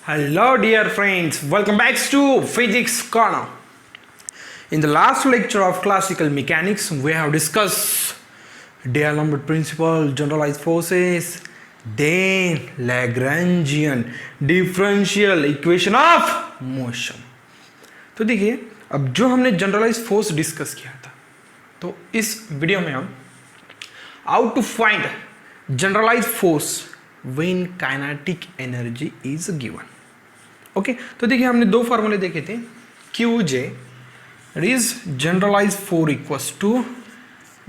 Hello dear friends, welcome back to Physics Corner. In the last lecture of classical mechanics, we have discussed D'Alembert principle, generalized forces, then Lagrangian differential equation of motion. तो देखिए अब जो हमने generalise force discuss किया था, तो इस video में हम how to find generalise force when kinetic energy is given. Okay, तो देखिए हमने दो फॉर्मूले देखे थे. Q j is generalise force equals to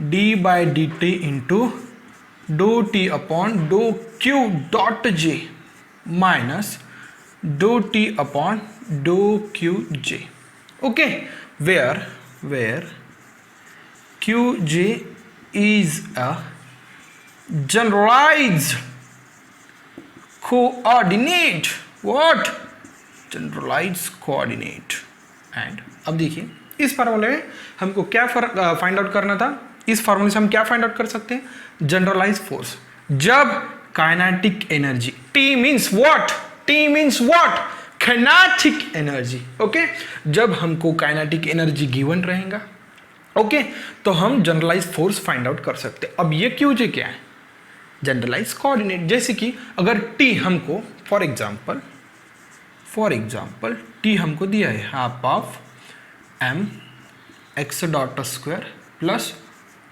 d by d t into dou t upon dou q dot j minus dou t upon dou q j. Okay, where q j is a generalized coordinate. What? Generalized coordinate. And अब देखिए इस फार्मूले में हमको क्या find out करना था. इस फार्मूले से हम क्या फाइंड आउट कर सकते हैं? Generalise force. जब kinetic energy T means what? T means what? Kinetic energy. Okay, जब हमको काइनेटिक एनर्जी गिवन रहेगा, ओके, तो हम जनरलाइज फोर्स फाइंड आउट कर सकते हैं. अब ये क्यू जे क्या है? Generalise coordinate. जैसे कि अगर टी हमको फॉर एग्जांपल टी हमको दिया है half of m x dot square plus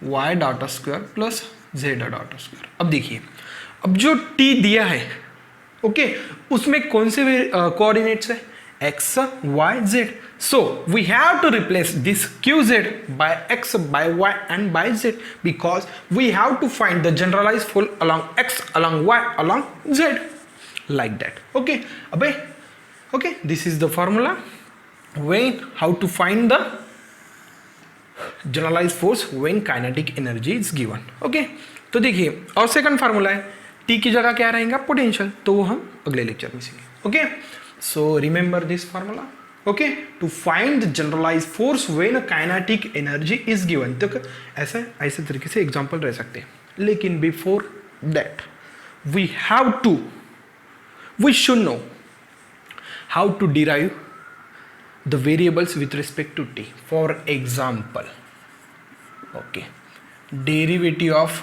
y dot square plus z dot square. अब देखिए अब जो टी दिया है, ओके, उसमें कौन से कोऑर्डिनेट्स है? x, y, z. So we have to replace this qz by x, by y and by z because we have to find the generalized force along x, along y, along z, like that. Okay, abe, okay, this is the formula when how to find the generalized force when kinetic energy is given. Okay, तो देखिए और second formula है t की जगह क्या रहेगा? Potential. तो वो हम अगले लेक्चर में सीखेंगे. Okay, so remember this formula, okay, to find the generalized force when a kinetic energy is given. तो ऐसे तरीके से एग्जांपल रह सकते हैं. लेकिन before that we should know how to derive the variables with respect to t. For example, okay, derivative of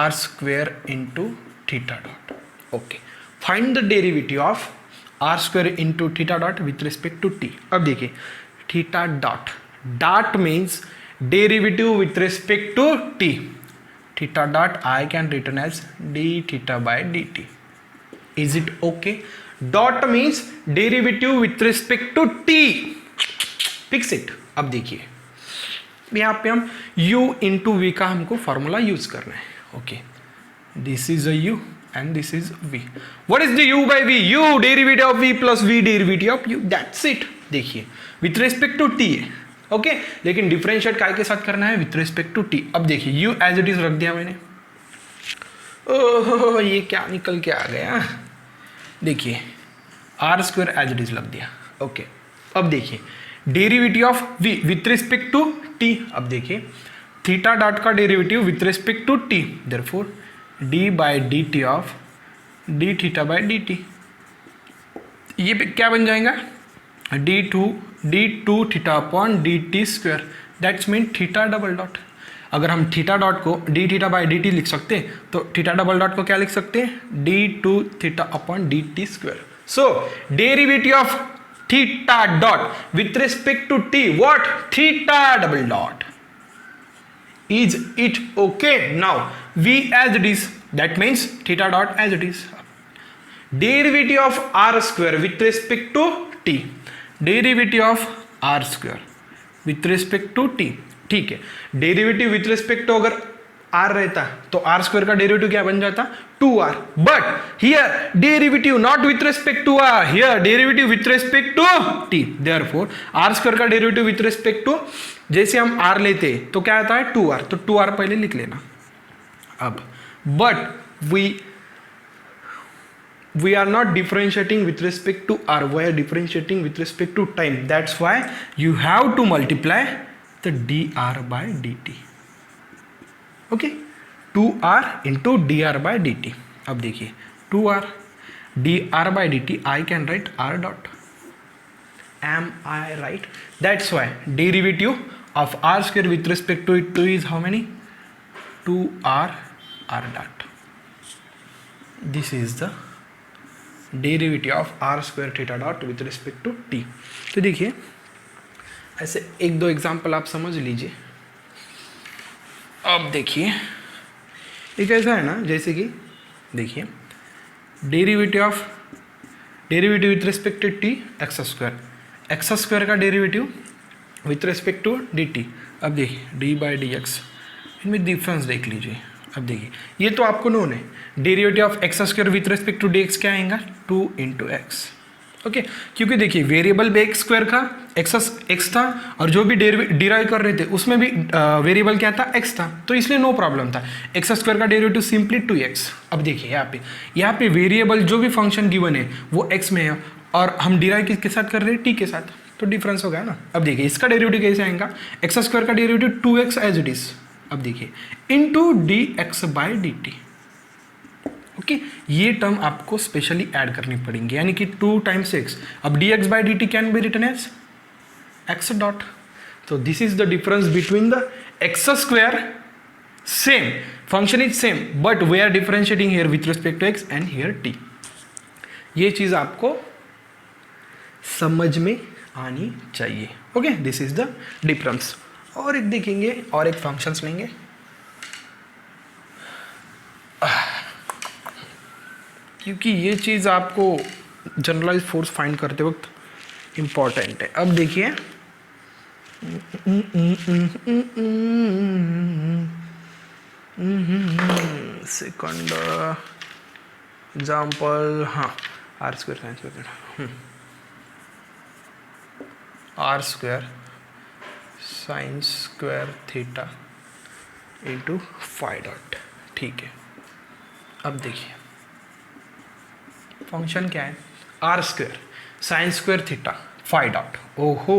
r square into theta dot. Okay, find the derivative of r square into theta dot with respect to t. अब देखिए theta dot means derivative with respect to t. Theta dot I can written as d theta by dt. Is it okay? Dot means derivative with respect to t. Fix it. अब देखिए यहाँ पे हम u into v का हमको formula use करना है. Okay, this is a u and this is v. What is the u by v? u derivative of v plus v derivative of u. That's it. देखिए with respect to t है, okay, लेकिन differentiate काय के साथ करना है? with respect to t. अब देखिए u एज इट इज रख दिया मैंने. ओह, ये क्या निकल के आ गया? देखिए r square as it is लग दिया. ओके, अब देखिए derivative of v with respect to t. अब देखिए थीटा डॉट का derivative with respect to t, therefore d by d t of d theta by d t. ये क्या बन जाएगा? D two theta upon d t square. That's mean theta double dot. अगर हम theta dot को d theta by d t लिख सकते हैं, तो थीटा डबल डॉट को क्या लिख सकते हैं? D two theta upon d t square. So derivative of theta dot with respect to t, what? Theta double dot. Is it okay? Now v as it is, that means theta dot as it is. Derivative of r square with respect to t. Derivative of r square with respect to t. ठीक है, derivative with respect to अगर r रहता तो r square का derivative क्या बन जाता? 2r. But here derivative not with respect to r, here derivative with respect to t. Therefore r square का डेरिवेटिव विथ रिस्पेक्ट टू, जैसे हम r लेते तो क्या आता है? 2r. तो 2r पहले लिख लेना. अब but we are not differentiating with respect to r, we are differentiating with respect to time. That's why you have to multiply the dr by dt. Okay, 2r into dr by dt. अब देखिए 2r dr by dt, I can write r dot. Am I right? That's why derivative of r square with respect to it 2 is how many? 2r r dot. This is the derivative of r square theta dot with respect to t. तो देखिए ऐसे एक दो example आप समझ लीजिए. अब देखिए ये कैसा है ना, जैसे कि देखिए derivative with respect to t x square का derivative with respect to d t. अब देखिए डी बाई डी एक्स, इनमें डिफरेंस देख लीजिए. अब देखिए ये तो आपको नोन है, derivative of x square with respect to d x क्या आएगा? 2 इंटू एक्स. ओके, क्योंकि देखिए वेरिएबल भी एक्स स्क्वायर का एक्स था और जो भी डिराइव कर रहे थे उसमें भी वेरिएबल क्या था? एक्स था, तो इसलिए नो प्रॉब्लम था. एक्स स्क्वायर का डेरिवेटिव सिंपली 2x. अब देखिए यहाँ पे वेरिएबल जो भी फंक्शन गिवन है वो एक्स में है और हम डिराइव किसके साथ कर रहे हैं? टी के साथ, तो डिफरेंस हो गया ना. अब देखिए इसका डेरिवेटिव कैसे आएगा? एक्स स्क्वायर का derivative 2x as it is. अब देखिए into d x by d t. Okay, ये टर्म आपको स्पेशली ऐड करनी पड़ेंगी, यानी कि 2 टाइम्स एक्स. अब d x by d t can be written as x dot. तो this is the difference between the x square, same function is same but we are differentiating here with respect to x and here T. ये चीज आपको समझ में आनी चाहिए. Okay, this is the difference. और एक देखेंगे और एक फंक्शंस लेंगे. क्योंकि ये चीज़ आपको जनरलाइज फोर्स फाइंड करते वक्त इम्पॉर्टेंट है. अब देखिए सेकंड एग्जाम्पल. हाँ, r square sine square theta into phi dot. ठीक है, अब देखिए फंक्शन क्या है? R square sine square theta phi dot. ओहो,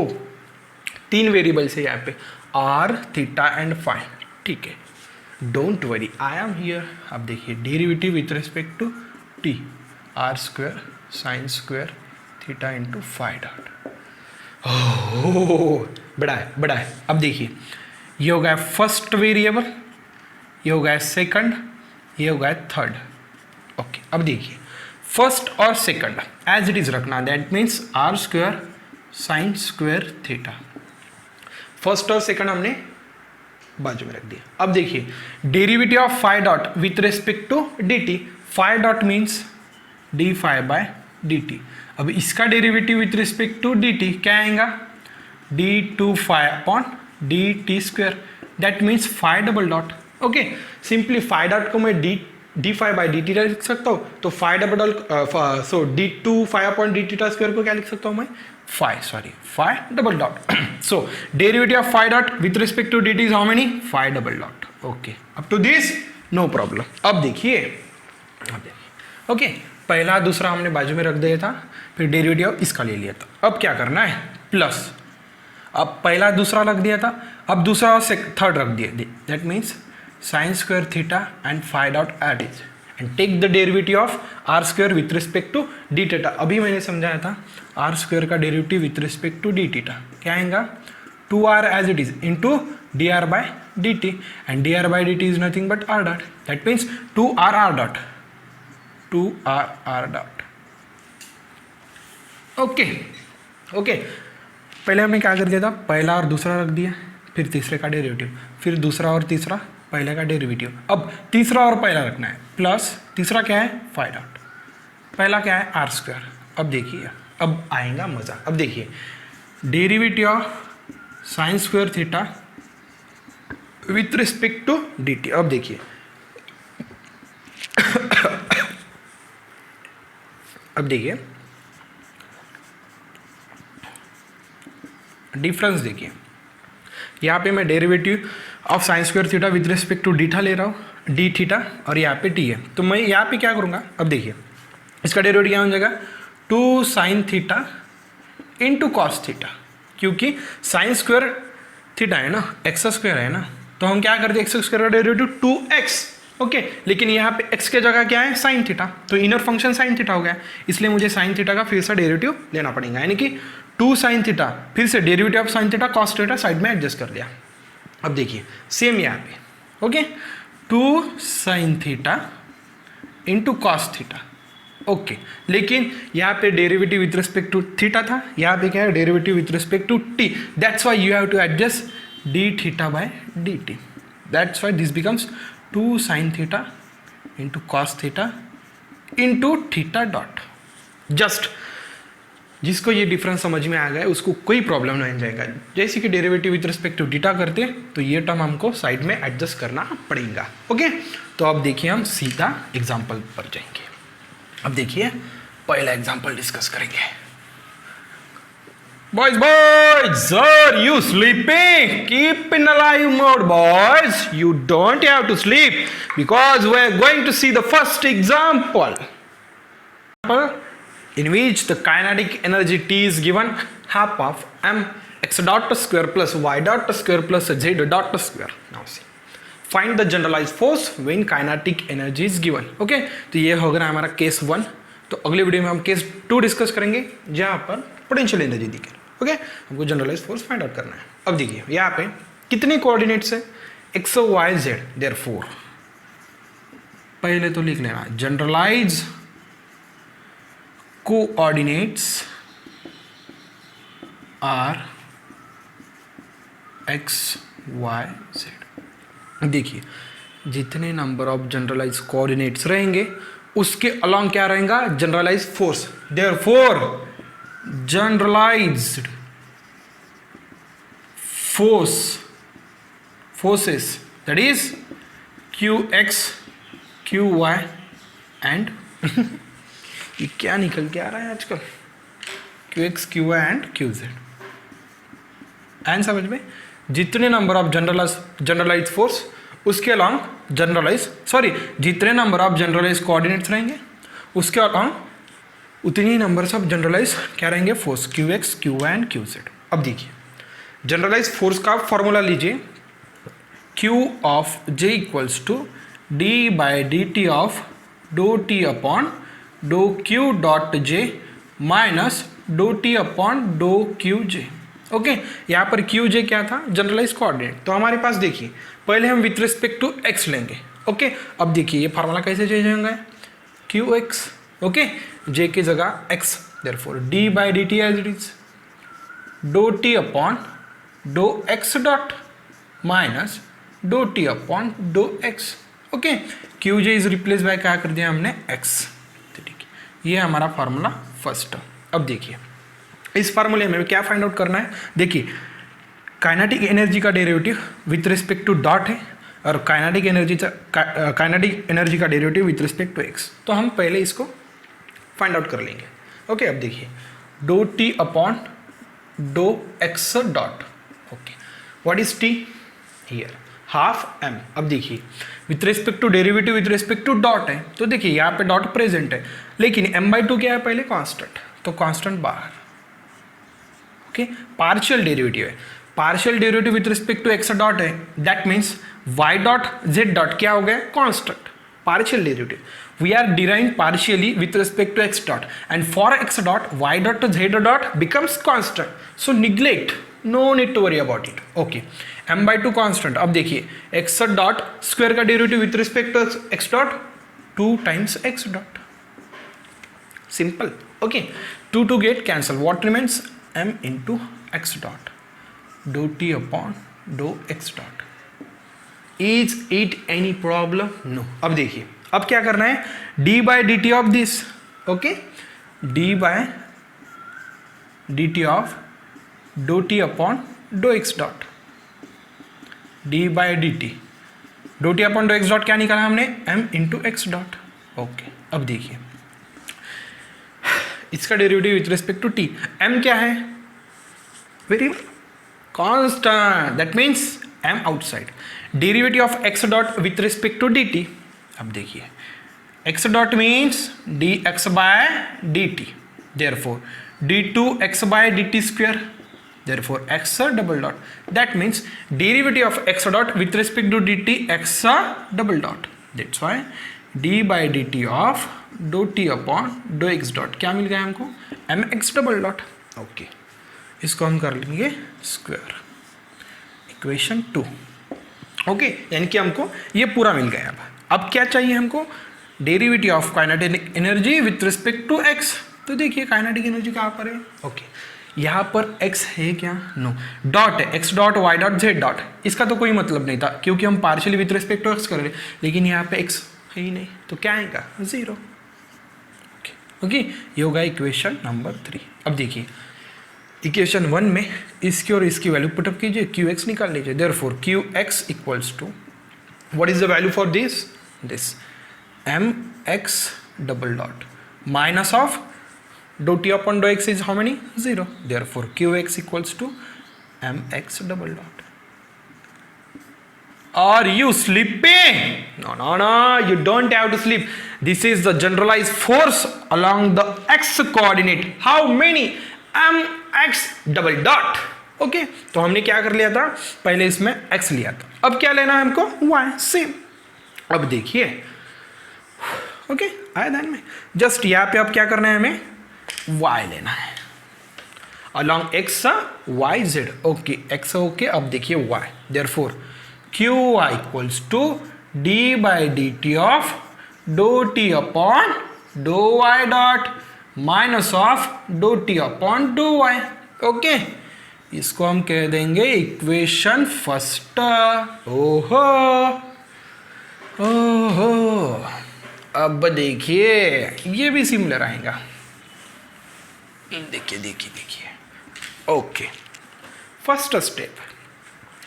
3 वेरिएबल्स है यहाँ पे, आर थीटा एंड फाई. ठीक है, don't worry, I am here. अब देखिए derivative with respect to t, r square sine square theta into phi dot. Oh, बड़ा है. अब देखिए ये हो गया फर्स्ट वेरिएबल, ये हो गया सेकंड, ये हो गया थर्ड. ओके, अब देखिए फर्स्ट और सेकंड एज इट इज रखना. That means r square sine square theta. First और सेकंड हमने बाजू में रख दिया. अब देखिए derivative of phi dot with respect to d t. Phi dot means d phi by d t. अब इसका derivative with respect to d t क्या आएगा? D two phi upon d t square. That means phi double dot. Okay, simply phi dot को मैं d phi by d t लिख सकता हूँ, तो phi double so d two phi upon d theta square को क्या लिख सकता हूँ मैं? Phi double dot. So derivative of phi dot with respect to d t is how many? Phi double dot. Okay, up to this no problem. अब देखिए okay, पहला दूसरा हमने बाजू में रख दिया था, फिर डेरिवेटिव इसका ले लिया था. अब क्या करना है? प्लस. अब पहला दूसरा रख दिया था, अब दूसरा और थर्ड रख दिया. That means sine square theta and phi dot it is and take the derivative of r square with respect to d theta. अभी मैंने समझाया था आर स्क्वायर का derivative with respect to d theta क्या आएगा? 2r as it is into d r by d t, and d r by d t is nothing but r dot. That means 2r r dot. Okay, पहले हमने क्या कर दिया था? पहला और दूसरा रख दिया, फिर तीसरे का डेरिवेटिव, फिर दूसरा और तीसरा पहले का डेरिवेटिव. अब तीसरा और पहला रखना है. प्लस तीसरा क्या है? Phi dot. पहला क्या है? R square. अब देखिए अब आएगा मज़ा. अब देखिए derivative of sine square theta with respect to d t. अब देखिए डिफरेंस देखिए. यहाँ पे मैं derivative of sine square theta with respect to d theta ले रहा हूँ, डी थीटा, और यहाँ पे टी है. तो मैं यहाँ पे क्या करूँगा? अब देखिए इसका डेरिवेटिव क्या हो जाएगा? 2 sine theta into cos theta. क्योंकि साइन स्क्वायर थीटा है ना, एक्स स्क्वायर है ना, तो हम क्या करते हैं? एक्स स्क्वायर का डेरिवेटिव 2x. ओके लेकिन यहाँ पे x के जगह क्या है साइन थीटा, तो इनर फंक्शन साइन थीटा हो गया, इसलिए मुझे साइन थीटा का फिर से डेरिवेटिव लेना पड़ेगा, यानी कि 2 साइन थीटा, फिर से derivative of sine theta cos theta side में एडजस्ट कर दिया। अब देखिए सेम यहाँ पे okay 2 sine theta into cos theta okay, लेकिन यहाँ पे derivative with respect to theta था, यहाँ पे क्या है derivative with respect to t, that's why you have to adjust d theta by d t, that's why this becomes 2 sine theta into cos theta into theta dot. Just जिसको ये difference समझ में आ गया उसको कोई प्रॉब्लम नहीं जाएगा, जैसे कि derivative with respect to theta करते तो ये टर्म हमको साइड में एडजस्ट करना पड़ेगा। ओके तो अब देखिए हम सीधा एग्जाम्पल पर जाएंगे। अब देखिए पहला एग्जाम्पल डिस्कस करेंगे। Boys, are you sleeping? Keep in alive mode, boys. You don't have to sleep because we're going to see the first example in which the kinetic energy T is given half of m x dot square plus y dot square plus z dot square. Now see. Find the generalized force when kinetic energy is given. Okay, तो ये हो गया हमारा case 1। तो अगले video में हम case 2 discuss करेंगे जहाँ पर पोटेंशियल एनर्जी दिखे। ओके हमको जनरलाइज फोर्स फाइंड आउट करना है। अब देखिए यहाँ पे कितने कोऑर्डिनेट्स है एक्स वाई जेड, देयरफॉर पहले तो लिख लेना generalise coordinates r x y z. देखिए जितने नंबर ऑफ जनरलाइज कोऑर्डिनेट्स रहेंगे उसके अलॉन्ग क्या रहेगा generalise force, therefore generalized forces that is qx qy and ये क्या निकल के आ रहा है आजकल qx qy and qz and समझ में जितने नंबर ऑफ जनरलाइज फोर्स उसके अलॉन्ग जितने नंबर ऑफ जनरलाइज कोऑर्डिनेट्स रहेंगे उसके अलॉन्ग उतनी ही नंबर्स ऑफ जनरलाइज क्या रहेंगे force qx qy and qz। अब देखिए जनरलाइज फोर्स का फॉर्मूला लीजिए q of j equals to d by d t of dough t upon dou q dot j minus dou t upon dou q j. Okay यहाँ पर Q j क्या था generalise coordinate, तो हमारे पास देखिए पहले हम विथ रिस्पेक्ट टू x लेंगे। ओके अब देखिए ये फार्मूला कैसे चेंज होंगे qx ओके j की जगह x, therefore d by d t as it is dough t upon dou x dot minus dou t upon dou x। Okay q j is replace by क्या कर दिया हमने x, ठीक है ये हमारा फार्मूला फर्स्ट। अब देखिए इस फार्मूले में क्या फाइंड आउट करना है, देखिए काइनेटिक एनर्जी का derivative with respect to dot है और काइनेटिक एनर्जी का derivative with respect to x, तो हम पहले इसको फाइंड आउट कर लेंगे। ओके अब देखिए dou t upon dou x dot, okay what is t here half m। अब देखिए with respect to derivative with respect to dot है, तो देखिए यहाँ पे डॉट प्रेजेंट है लेकिन m/2 क्या है पहले कांस्टेंट, तो कांस्टेंट बाहर। ओके पार्शियल डेरिवेटिव है, partial derivative with respect to x dot है, that means y dot z dot क्या हो गया constant partial derivative. We are deriving partially with respect to x dot, and for x dot y dot to z dot becomes constant. So neglect, no need to worry about it. Okay, m/2 constant. अब देखिए x dot square का derivative with respect to x dot 2 times x dot. Simple. Okay, 2 get cancel. What remains? m into x dot dou t upon dou x dot. Is it any problem? No. अब देखिए अब क्या करना है d by d t of this, okay d by d t of dough t upon dou x dot, d by d t dou t upon dou x dot क्या निकाला हमने m into x dot. Okay अब देखिए इसका derivative with respect to t, m क्या है variable constant, that means m outside, derivative of x dot with respect to dt। अब देखिए x dot means dx bye dt, therefore d2x by dt square, therefore x double dot, that means derivative of x dot with respect to dt x double dot. That's why d by d t of dough t upon dou x dot क्या मिल गया हमको, m x double dot. Okay, इसको हम कर लेंगे square, equation 2। Okay, यानी कि हमको ये पूरा मिल गया। अब क्या चाहिए हमको, derivative of kinetic energy with respect to x. तो देखिए काइनेटिक एनर्जी कहाँ पर है, ओके यहाँ पर x है क्या, नो, डॉट है, x dot y dot z dot, इसका तो कोई मतलब नहीं था क्योंकि हम partially with respect to x कर रहे हैं, लेकिन यहाँ पे x है ही नहीं, तो क्या आएगा, 0। ओके, ये होगा इक्वेशन नंबर 3। अब देखिए इक्वेशन 1 में इसकी और इसकी वैल्यू पुटअप कीजिए, क्यू एक्स निकाल लीजिए, therefore q x equals to, what is the value for this m x double dot minus of dou t upon dou x is how many, 0, therefore qx equals to mx double dot. Are you sleeping? No, you don't have to sleep. This is the generalized force along the x coordinate. How many, mx double dot. Okay, तो हमने क्या कर लिया था, पहले इसमें x लिया था, अब क्या लेना है हमको, y, सेम। अब देखिए ओके आया ध्यान में, जस्ट यहाँ पे अब क्या करना है, हमें y लेना है along x y z। Okay x okay, अब देखिए y, therefore q y equals to d by dt of dou t upon dou y dot minus of dou t upon dou y। Okay, इसको हम कह देंगे equation first. ओहो अब देखिए ये भी सिमिलर आएगा, देखिए okay, first step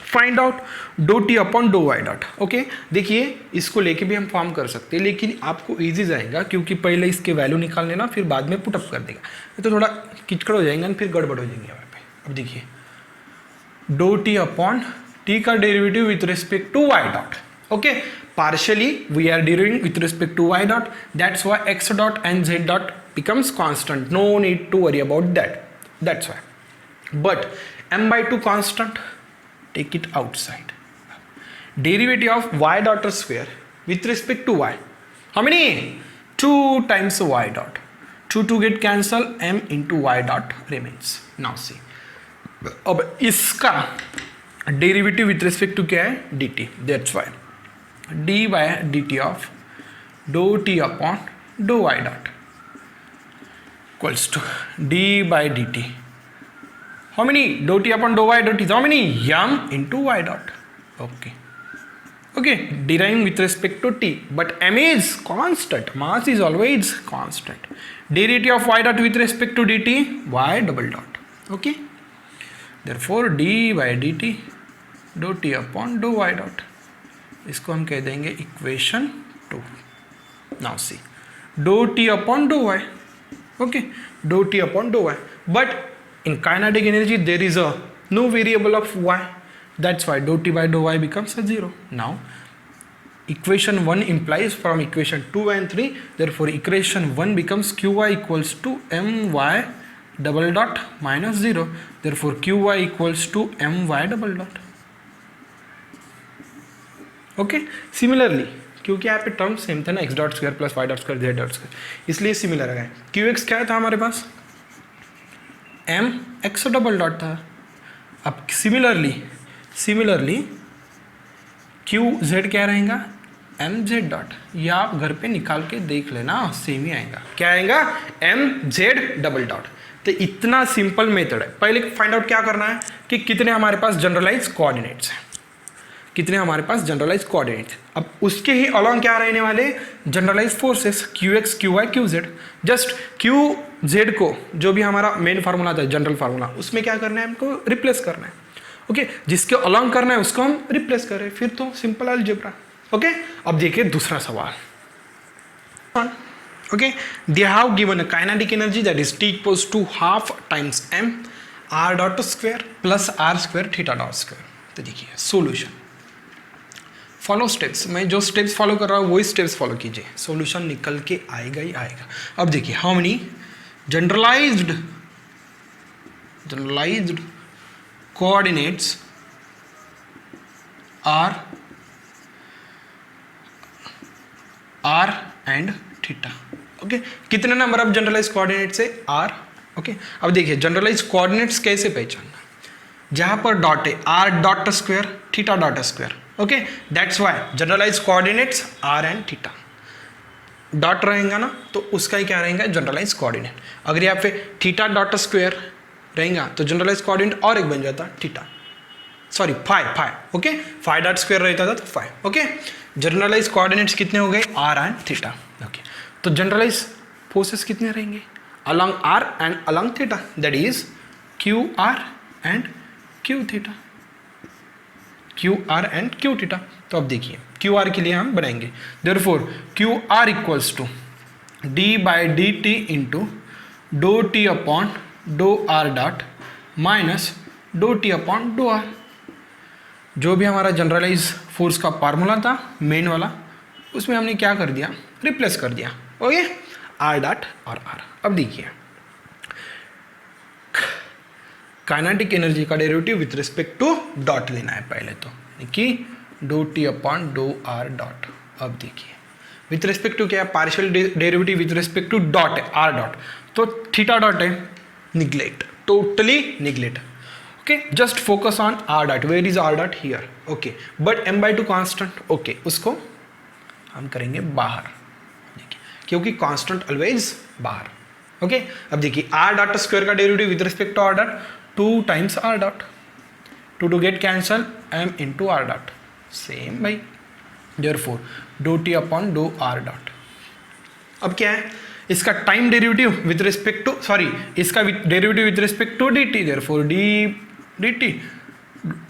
find out dou t upon dou y dot. Okay, देखिए इसको लेके भी हम फॉर्म कर सकते हैं, लेकिन आपको इजी जाएगा क्योंकि पहले इसके वैल्यू निकाल लेना, फिर बाद में पुटअप कर देगा, तो थोड़ा किचकड़ हो जाएगा, फिर गड़बड़ हो जाएंगे वहाँ पे। अब देखिए डो टी अपॉन टी का derivative with respect to y dot. Okay, partially we are deriving with respect to y dot, that's why x dot and z dot becomes constant, no need to worry about that, that's why, but m by 2 constant, take it outside. Derivative of y dot square with respect to y, how many, 2 times y dot, 2 get cancel, m into y dot remains। now see, अब इसका derivative with respect to क्या है, dt, that's why d by dt of dou t upon dou y dot equals to d by dt, how many, dou t upon dou y dot is how many, m into y dot। okay, deriving with respect to t, but m is constant, mass is always constant, derivative of y dot with respect to dt, y double dot। okay, therefore d by dt dou t upon dou y dot, इसको हम कह देंगे equation 2। Now see dou t upon dou y, okay, dou t upon dou y, but in kinetic energy there is a no variable of y, that's why dou t by dou y becomes 0। Now equation 1 implies from equation 2 and 3, therefore equation 1 becomes qy equals to my double dot minus 0, therefore qy equals to my double dot। Okay, similarly क्योंकि यहाँ पे term same था ना, x dot square plus y dot square z dot square, इसलिए similar है। Q x क्या था हमारे पास, एम एक्स डबल डॉट था। अब सिमिलरली क्यू जेड क्या रहेगा, एम जेड डॉट, ये आप घर पे निकाल के देख लेना, सेम ही आएगा। क्या आएगा, एम जेड डबल डॉट। तो इतना सिंपल मेथड है। पहले फाइंड आउट क्या करना है कि कितने हमारे पास जनरलाइज कोऑर्डिनेट्स हैं, कितने हमारे पास जनरलाइज कोऑर्डिनेट्स। अब उसके ही अलॉन्ग क्या रहने वाले, generalise forces, q x q y q z. Just q z को जो भी हमारा मेन फार्मूला था, जनरल फार्मूला, उसमें क्या करना है, हमको रिप्लेस करना है। ओके, जिसके अलॉन्ग करना है उसको हम रिप्लेस करें, फिर तो सिंपल अलजेब्रा। ओके, अब देखिए दूसरा सवाल। Okay, they have given a kinetic energy that is t equals to half times m r dot square plus r square theta dot square. तो देखिए सोल्यूशन, फॉलो स्टेप्स, मैं जो स्टेप्स फॉलो कर रहा हूँ वही स्टेप्स फॉलो कीजिए, solution निकल के आएगा ही आएगा। अब देखिए how many generalised coordinates are r and theta. Okay, कितने नंबर ऑफ जनरलाइज कोऑर्डिनेट्स है? आर। ओके, अब देखिए जनरलाइज कोऑर्डिनेट्स कैसे पहचानना, जहां पर डॉट है r dot square theta dot square. Okay, that's why generalise coordinates r and theta. Dot रहेगा ना तो उसका ही क्या रहेगा? Generalise coordinate. अगर यहाँ पे थीटा डॉट स्क्वायर रहेगा तो जनरलाइज कोऑर्डिनेट और एक बन जाता theta, sorry five. Okay, five dot square रहता था तो फाइव। ओके, जनरलाइज कोऑर्डिनेट्स कितने हो गए? R and theta. ओके, तो जनरलाइज फोर्सेस कितने रहेंगे? along r and along theta, that is qr and q theta, qr and q theta। तो अब देखिए qr के लिए हम बनाएंगे, therefore qr equals to d by dt into dou t upon dou r dot minus dou t upon dou r। जो भी हमारा जनरलाइज फोर्स का फार्मूला था मेन वाला, उसमें हमने क्या कर दिया? रिप्लेस कर दिया। ओके, आर डॉट और आर। अब देखिए काइनेटिक एनर्जी का derivative with respect to dot लेना है पहले तो, देखिए dou t upon dough r dot. अब देखिए विथ रिस्पेक्ट टू क्या है? Partial derivative with respect to dot है, आर डॉट, तो थीटा डॉट है, neglect, totally neglect. Okay, just focus on r dot. Where is r dot? Here. Okay, but m/2 constant. Okay, उसको हम करेंगे बाहर, देखिए क्योंकि कांस्टेंट ऑलवेज बाहर। ओके, अब देखिए आर डॉट स्क्वायर का derivative with respect to r dot 2 times r dot, to get cancel m into r dot, same भाई, therefore dou t upon dough r dot. अब क्या है? इसका time derivative with respect to, sorry इसका derivative with respect to d t, therefore d t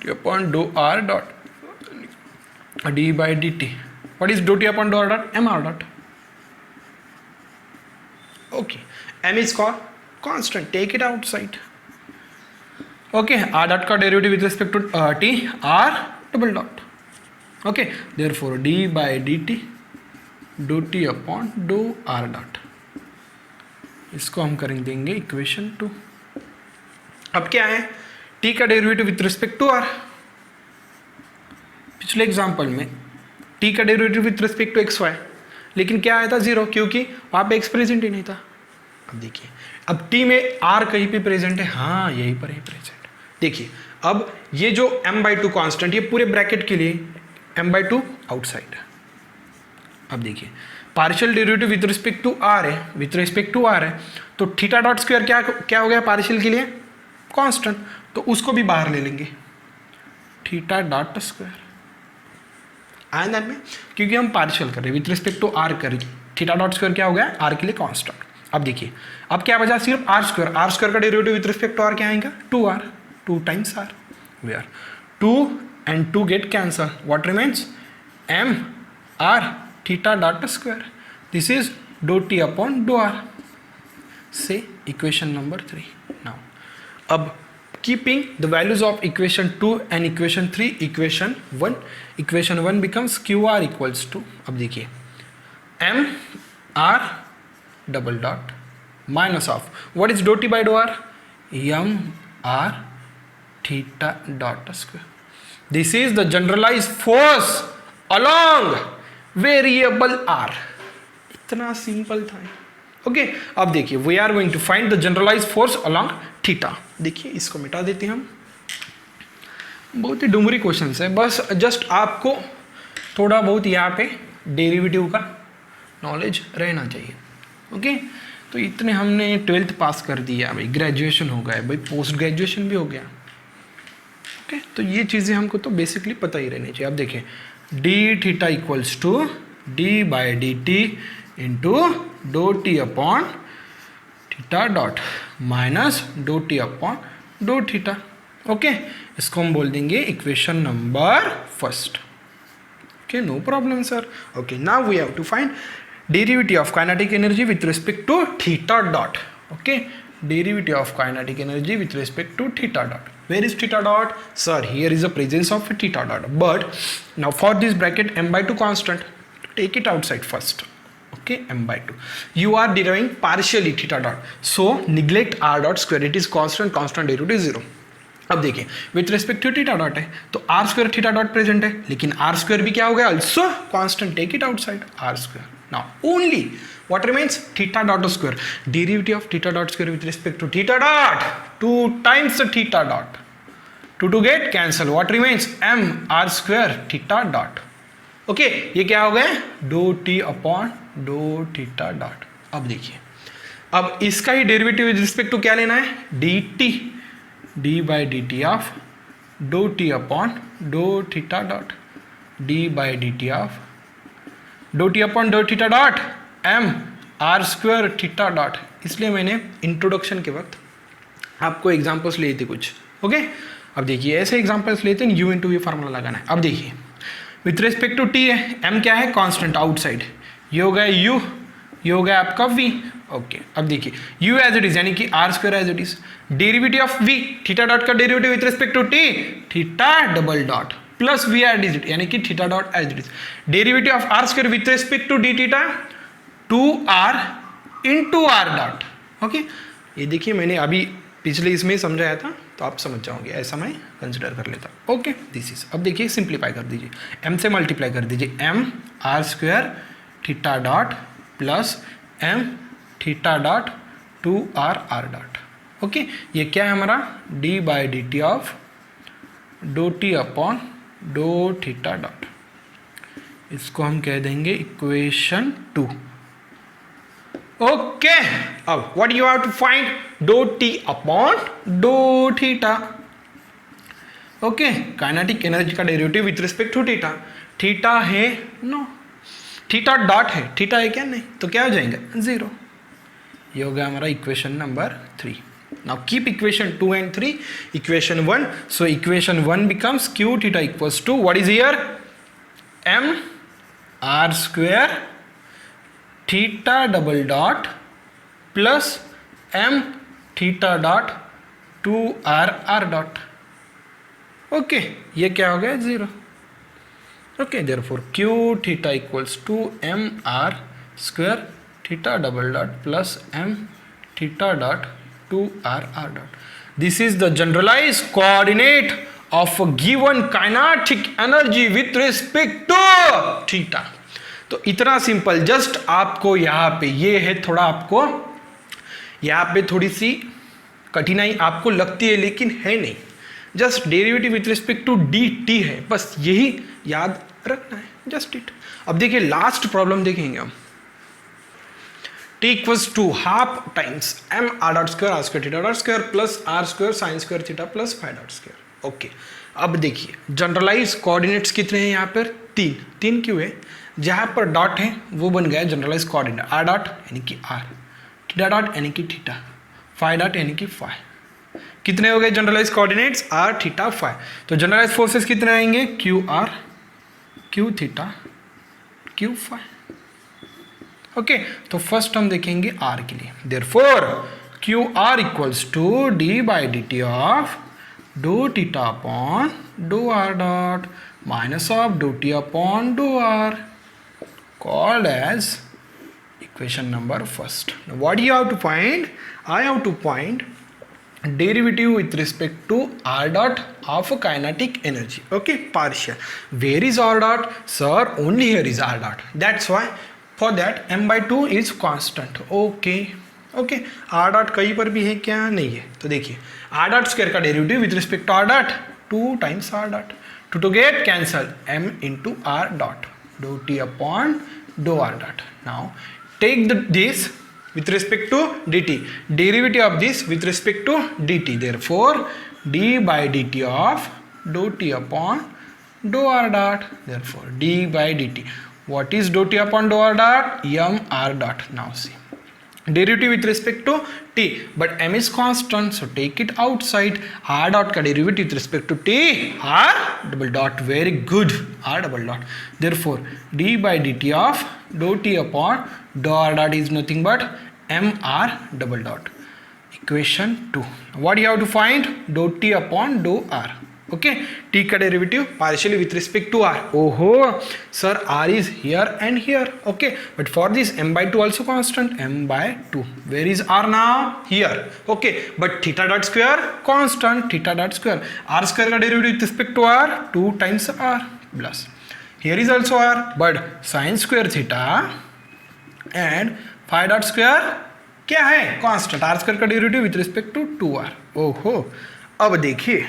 upon dough r dot d by d t. What is dou t upon dou r dot? M r dot. Okay, m is constant. Take it outside. Okay, r dot का derivative with respect to t, r double dot. Okay, therefore d by dt dou t upon dou r dot. इसको हम करेंगे देंगे equation 2। अब क्या है? t का derivative with respect to r। पिछले एग्जाम्पल में t का derivative with respect to x y, लेकिन क्या आया था? 0, क्योंकि वहाँ पे x प्रेजेंट ही नहीं था। अब देखिए अब t में r कहीं पे प्रेजेंट है? हाँ, यहीं पर ही प्रेजेंट। देखिए अब ये जो m/2 कांस्टेंट, ये पूरे ब्रैकेट के लिए m/2 आउटसाइड। अब देखिए partial derivative with respect to r है, विथ रिस्पेक्ट टू r है, तो थीटा डॉट स्क्वायर क्या हो गया? पार्शियल के लिए कांस्टेंट, तो उसको भी बाहर ले लेंगे, थीटा डॉट स्क्वायर। आया में, क्योंकि हम पार्शियल कर रहे हैं विथ रिस्पेक्ट टू आर कर, थीटा डॉट स्क्वायर क्या हो गया? आर के लिए कांस्टेंट। अब देखिए अब क्या बचा? सिर्फ आर स्क्वायर का derivative with respect to r क्या आएगा? 2r, 2 times r, where 2 and 2 get cancel, what remains? m r theta dot square, this is dough t upon dough r. से इक्वेशन नंबर 3। नाउ अब keeping the values of equation 2 and equation 3, equation 1 becomes qr equals to, अब देखिए m r double dot minus of, what is dou t by dou r? m r theta dot square. This is the generalized force along variable r। इतना simple था। Okay, अब देखिए we are going to find the generalise force along theta. देखिए इसको मिटा देते हैं हम, बहुत ही डुमरी क्वेश्चन है, बस जस्ट आपको थोड़ा बहुत यहाँ पे डेरिवेटिव का नॉलेज रहना चाहिए। ओके, तो इतने हमने 12th पास कर दिया भाई, ग्रेजुएशन हो गया भाई, पोस्ट ग्रेजुएशन भी हो गया। ओके, तो ये चीज़ें हमको तो बेसिकली पता ही रहनी चाहिए। अब देखिए d theta equals to d by d t into dou t upon theta dot minus dou t upon dough theta. Okay, इसको हम बोल देंगे equation number 1। Okay, no problem sir. Okay, now we have to find derivative of kinetic energy with respect to theta dot. Okay, derivative of kinetic energy with respect to theta dot. Where is theta dot? Sir, here is the presence of a theta dot. But now for this bracket m/2 constant, take it outside first. Okay, m/2. You are deriving partially theta dot. So neglect r dot square. It is constant. Constant derivative is 0. अब देखिए with respect to theta dot है तो r square theta dot present है, लेकिन r square भी क्या हो गया? Also constant. Take it outside r square. Now only what remains? Theta dot square. Derivative of theta dot square with respect to theta dot, 2 times theta dot. 2 get cancel. What remains? M r square theta dot. Okay, ये क्या हो गया? Dou t upon dough theta dot. अब देखिए, अब इसका ही derivative with respect to क्या लेना है? D t, d by d t of dough t upon dough theta dot, d by d t of dough t upon dough theta dot m r square theta dot. इसलिए मैंने introduction के वक्त आपको examples लिए थे कुछ. Okay, अब देखिए ऐसे एग्जाम्पल्स लेते हैं, यू इंटू वी फार्मूला लगाना है. अब देखिए विथ रिस्पेक्ट टू टी है, एम क्या है? Constant outside. ये हो गया यू, ये हो गया आपका वी. ओके, अब देखिए यू एज इट इज यानी कि r square as it is. Derivative of v, theta dot का derivative with respect to t, theta double dot plus v as it यानी कि theta dot as it is. Derivative of r square with respect to d theta, 2r into r dot. Okay, ये देखिए मैंने अभी पिछले इसमें समझाया था, तो आप समझ जाओगे. ऐसा मैं कंसिडर कर लेता. Okay, this is. अब देखिए सिंप्लीफाई कर दीजिए, m से मल्टीप्लाई कर दीजिए. m r square theta dot plus m theta dot 2r r dot. Okay, ये क्या है हमारा? d by d t of dough t upon dough theta dot. इसको हम कह देंगे इक्वेशन 2. ओके, अब what you have to find? Do t upon dough theta. Okay, kinetic energy का derivative with respect to theta. Theta है? No. Theta dot है? Theta है क्या? नहीं. तो क्या हो जाएगा? 0. ये हो गया हमारा equation number 3. Now keep equation 2 and 3, equation 1. So equation 1 becomes q theta equals to what is here? m r square theta double dot plus m theta dot 2r r dot. Okay, ये क्या हो गया? 0. Okay, therefore q theta equals to m r square theta double dot plus m theta dot 2r r dot. This is the generalised coordinate of a given kinetic energy with respect to theta. तो इतना simple. Just आपको यहाँ पे ये है, थोड़ा आपको यहाँ पे थोड़ी सी कठिनाई आपको लगती है, लेकिन है नहीं. Just derivative with respect to d t है, बस यही याद रखना है. Just it. अब देखिए लास्ट प्रॉब्लम देखेंगे हम. T equals to half times m r dot square r square theta dot square plus r square sine square theta plus five dot square. Okay, अब देखिए जनरलाइज कोऑर्डिनेट्स कितने हैं यहाँ पर? 3 क्यों है? जहाँ पर डॉट है वो बन गया जनरलाइज कोऑर्डिनेट. आर डॉट यानी कि आर, थीटा डॉट यानी कि थीटा, फाइव डॉट यानी कि फाइव. कितने हो गए generalise coordinates? R theta five. तो जनरलाइज फोर्सेस कितने आएंगे? Q r, q theta, q five. Okay, तो फर्स्ट हम देखेंगे आर के लिए. Therefore q r equals to d by d t of dou theta upon dough r dot minus of dou t upon dou r, called as equation number first. Now what you have to find? I have to find derivative with respect to r dot of a kinetic energy. Okay, partial. Where is r dot? Sir, only here is r dot. That's why for that m by 2 is constant. Okay. Okay, r dot कहीं पर भी है क्या? नहीं है. तो देखिए r dot square का derivative with respect to r dot 2 times r dot. To get cancel m into r dot dou t upon dou r dot. Now take this with respect to dt, derivative of this with respect to dt. Therefore d by dt of dou t upon dou r dot. Therefore d by dt. What is dou t upon dou r dot? m r dot. Now see derivative with respect to t, but m is constant, so take it outside. r dot का derivative with respect to t, r double dot. Very good, r double dot. Therefore d by d t of do t upon do r dot is nothing but m r double dot. Equation 2. What you have to find? Do t upon do r. Okay, t का derivative partially with respect to r. ओहो sir, r is here and here. Okay, but for this m by 2 also constant, m by 2. Where is r now? Here. Okay, but theta dot square constant, theta dot square. r square का derivative with respect to r 2 times r plus. Here is also r, but sin square theta and phi dot square क्या है, constant, r square का derivative with respect to 2r। ओहो, अब देखिए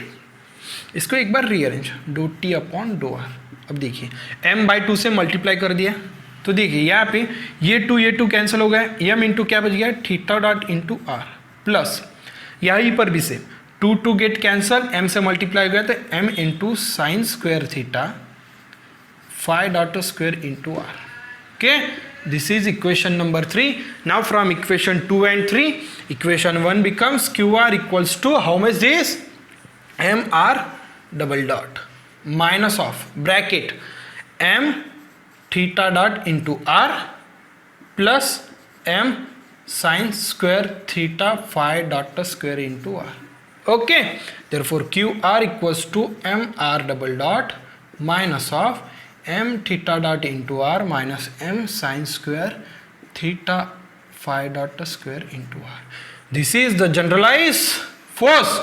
इसको एक बार rearrange, do t upon dough r. अब देखिए m/2 से मल्टीप्लाई कर दिया, तो देखिए यहाँ पे ये टू कैंसिल हो गए, m इंटू क्या बच गया, theta dot into r, plus यहीं पर भी से टू गेट कैंसल, m से मल्टीप्लाई हो गया तो m into sine square theta five dot square into r. Okay, this is equation number 3। Now from equation 2 and 3, equation 1 becomes QR equals to how much this, mr double dot minus of bracket m theta dot into r plus m sin square theta phi dot square into r. Okay, therefore QR equals to mr double dot minus of m theta dot into r minus m sin square theta phi dot square into r. This is the generalized force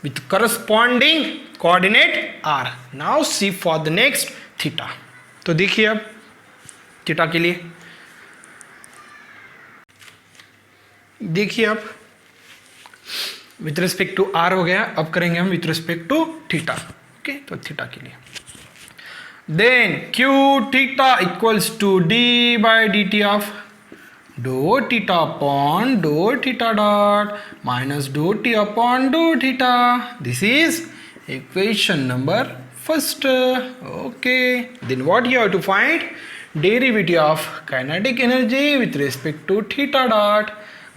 with corresponding coordinate r. Now see for the next theta. तो देखिए अब theta के लिए देखिए अब with respect to are हो गया, अब करेंगे हम with respect to theta. Okay, तो थीटा के लिए then q theta equals to d by d t of dou theta upon dough theta dot minus dou t upon dough theta. This is equation number first. Okay, then what you have to find, derivative of kinetic energy with respect to theta dot.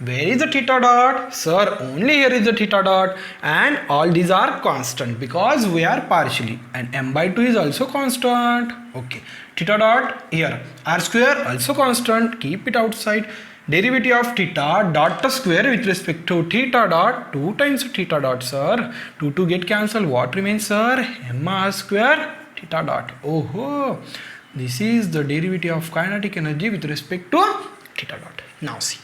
Where is the theta dot? Sir, only here is the theta dot, and all these are constant because we are partially, and m/2 is also constant. Okay, theta dot here, r square also constant, keep it outside. Derivative of theta dot square with respect to theta dot, 2 times theta dot, sir. 2 get cancel, what remains, sir? mr square theta dot. Oh, this is the derivative of kinetic energy with respect to theta dot. Now see,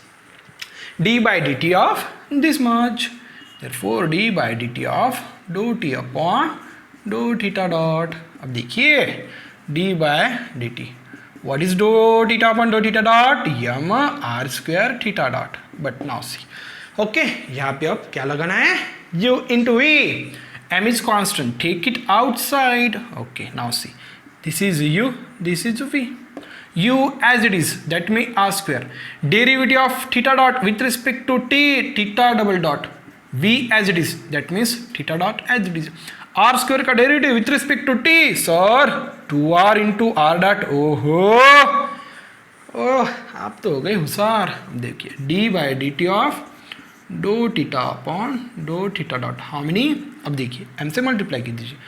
d by dt of this much, therefore d by dt of dou t upon dou theta dot. अब देखिए d by dt, what is dou theta upon dou theta dot, m r square theta dot. But now see, okay, यहाँ पे अब क्या लगाना है, u into v, m is constant, take it outside. Okay, now see, this is u, this is v, u as it is, that means r square, derivative of theta dot with respect to t, theta double dot, v as it is, that means theta dot as it is, r square का derivative with respect to t, sir 2r into r dot. ओहो, ओह आप तो हो गए होशियार। देखिए d by dt of dou theta upon dou theta dot, how many, अब देखिए m से मल्टीप्लाई की दीजिए,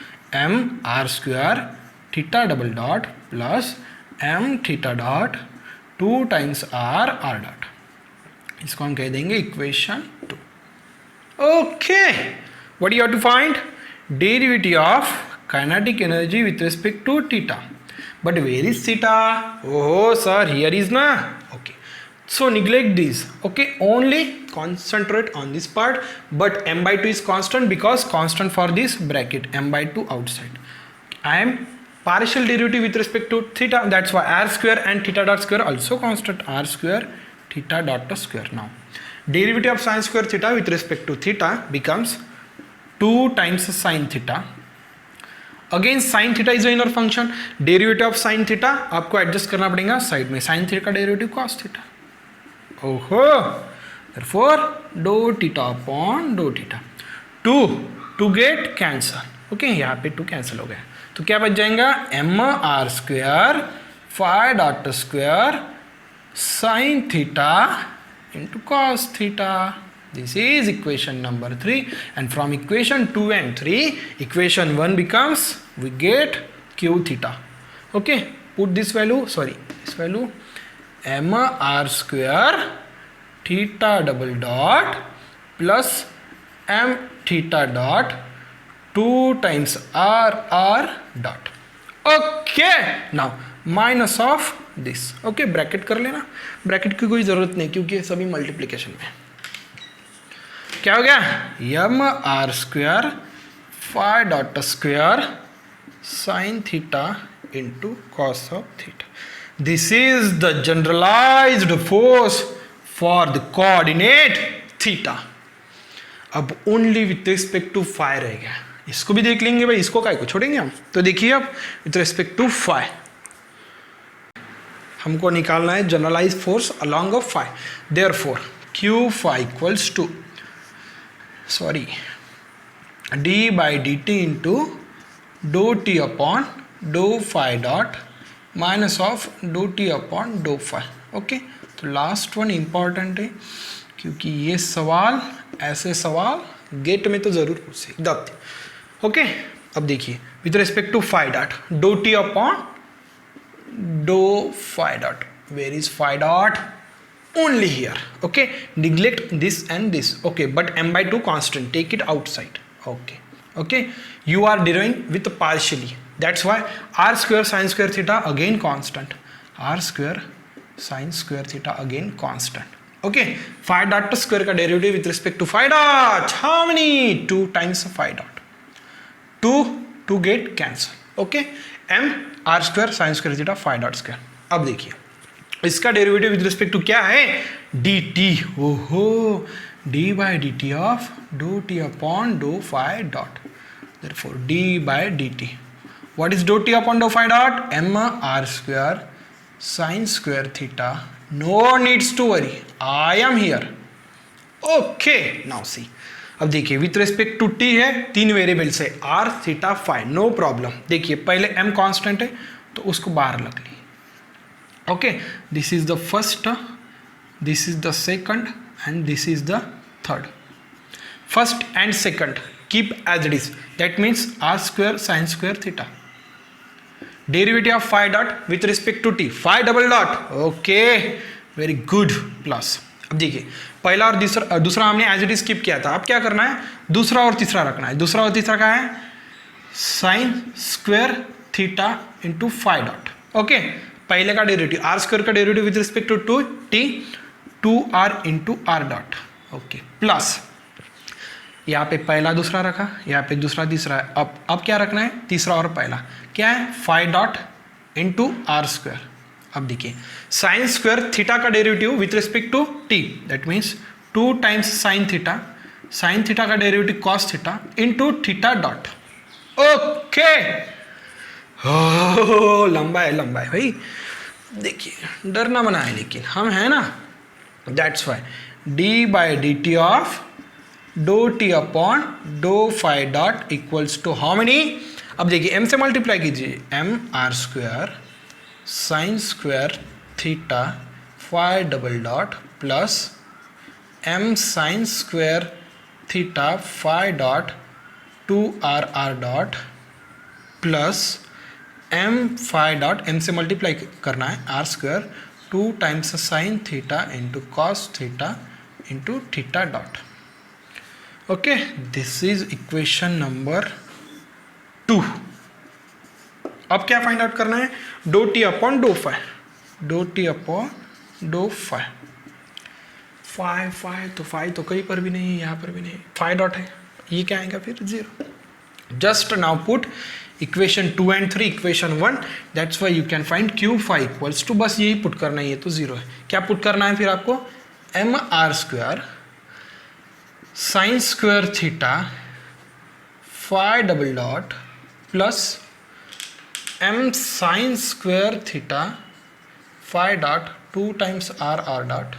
m r square theta double dot plus m theta dot 2 times r dot, इसको हम कह देंगे equation 2। Okay, what you have to find, derivative of kinetic energy with respect to theta, but where is theta, ओहो sir here is ना। Okay, so neglect this. Okay, only concentrate on this part, but m/2 is constant because constant for this bracket, m/2 outside. I am partial derivative with respect to theta, that's why r square and theta dot square also constant, r square theta dot square. Now derivative of sin square theta with respect to theta becomes 2 times sin theta. Again sin theta is a inner function, derivative of sin theta आपको adjust करना पड़ेगा side में, sin theta का derivative cos theta. ओहो, therefore dou theta upon dou theta, 2 get cancel. Okay, यहाँ पे 2 cancel हो गया, तो क्या बच जाएगा, m r square phi dot square sine theta into cos theta. This is equation number 3, and from equation 2 and 3, equation 1 becomes, we get q theta. Okay, put this value, this value m r square theta double dot plus m theta dot 2 times r dot. Okay, now minus of this. Okay, bracket कर लेना, bracket की कोई ज़रूरत नहीं क्योंकि सभी multiplication में। क्या हो गया, m r square phi dot square sine theta into cos of theta. This is the generalized force for the coordinate theta. अब only with respect to phi रह गया, इसको भी देख लेंगे भाई, इसको काय को छोड़ेंगे हम। तो देखिए अब विथ रिस्पेक्ट टू फाई हमको निकालना है generalise force along of phi. Therefore q phi equals to d by d t into dou t upon dough phi dot minus of dough t upon dough phi. Okay, तो last one important है क्योंकि ये सवाल, ऐसे सवाल gate में तो जरूर पूछ सकते। ओके, अब देखिए with respect to phi dot dou t upon dough phi dot, where is phi dot? only here. Okay, neglect this and this. Okay, but m/2 constant, take it outside. Okay, you are deriving with partially, that's why r square sin square theta again constant, r square sin square theta again constant. Okay, phi dot square का derivative with respect to phi dot, how many? 2 times phi dot, 2 get cancel. Okay, m r square sin square theta phi dot square. अब देखिए इसका derivative with respect to क्या है? D t. ओहो, d by d t of dough t upon dough phi dot, therefore d by d t. What is dough t upon dough phi dot? M r square sine square theta. No needs to worry, I am here. Okay, now see, अब देखिए with respect to T है, 3 variables है, r theta phi, no problem. देखिए पहले M constant है तो उसको बाहर रख ली। Okay, this is the first, this is the second and this is the third. First and second keep as it is, that means r square sin square theta. Derivative of phi dot with respect to t, phi double dot. Okay, very good, plus। अब देखिए पहला और दूसरा हमने as it is keep किया था, अब क्या करना है? दूसरा और तीसरा रखना है। दूसरा और तीसरा क्या है? Sine square theta into phi dot. Okay, पहले का डेरिवेटिव आर स्क्वायर का derivative with respect to to t, 2r into r dot. Okay, plus यहाँ पे पहला दूसरा रखा, यहाँ पे दूसरा तीसरा है। अब क्या रखना है? तीसरा और पहला क्या है? Phi dot into r square. अब देखिए साइन स्क्वायर थीटा का derivative with respect to t, that means 2 times sine theta का derivative cos theta into theta dot. Okay, लंबा है भाई, देखिए डरना मना है, लेकिन हम है ना, that's why d by d t of dough t upon dough phi dot equals to how many? अब देखिए एम से मल्टीप्लाई कीजिए, m r square sine square theta phi double dot plus m sine square theta phi dot 2r r dot plus m phi dot, m से multiply करना है, r square 2 times sine theta into cos theta into theta dot. Okay, this is equation number 2। अब क्या find out करना है? Dou t upon dough phi, dou t upon dough phi. Phi तो कहीं पर भी नहीं है, यहाँ पर भी नहीं, फाई डॉट है, ये क्या आएगा फिर? 0। Just now put equation 2 and 3, equation 1, that's why you can find q phi equals to, बस यही पुट करना है, ये तो 0 है। क्या पुट करना है फिर आपको? M r square sine square theta phi double dot plus m sine square theta phi dot 2 times r dot,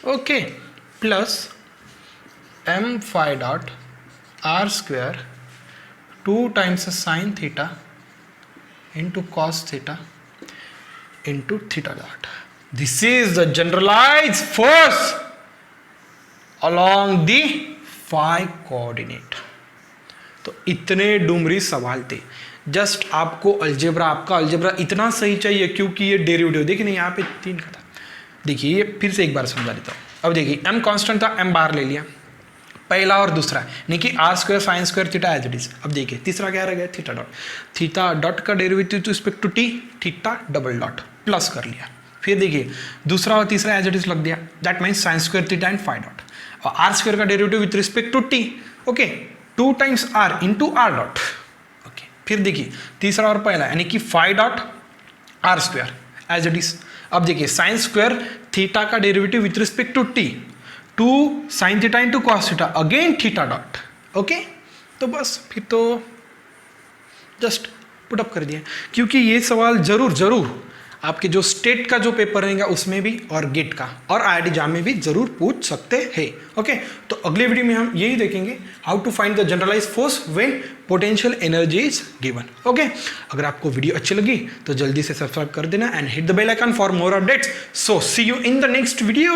okay, plus m phi dot r square 2 times sine theta into cos theta into theta dot. This is the generalise force along the phi coordinate. तो इतने डुमरी सवाल थे, just आपको algebra, आपका algebra इतना सही चाहिए क्योंकि ये डेरिवेटिव देखिए नहीं, यहाँ पे 3 का था। देखिए ये फिर से एक बार समझा देता हूँ। अब देखिए एम कांस्टेंट था, एम बाहर ले लिया, पहला और दूसरा, यानी कि r square sine square theta as it is. अब देखिए तीसरा क्या रह गया? Theta dot. थीटा डॉट का derivative to respect to t, theta double dot, plus कर लिया। फिर देखिए दूसरा और तीसरा एज इट इज लग दिया, that means sine square theta and phi dot. और आर स्क्वायर का derivative with respect to t, okay, 2 times r into r dot. Okay, फिर देखिए तीसरा और पहला, यानी कि phi dot r square as it is. अब देखिए साइन स्क्वायर थीटा का derivative with respect to t, two sine theta into cos theta again theta dot. Okay, तो बस फिर तो जस्ट पुटअप कर दिया, क्योंकि ये सवाल जरूर जरूर आपके जो स्टेट का जो पेपर रहेगा उसमें भी और गेट का और IIT JAM में भी जरूर पूछ सकते हैं। ओके, तो अगले वीडियो में हम यही देखेंगे how to find the generalise force when potential energy is given. Okay, अगर आपको वीडियो अच्छी लगी तो जल्दी से सब्सक्राइब कर देना and hit the bell icon for more updates. So see you in the next video.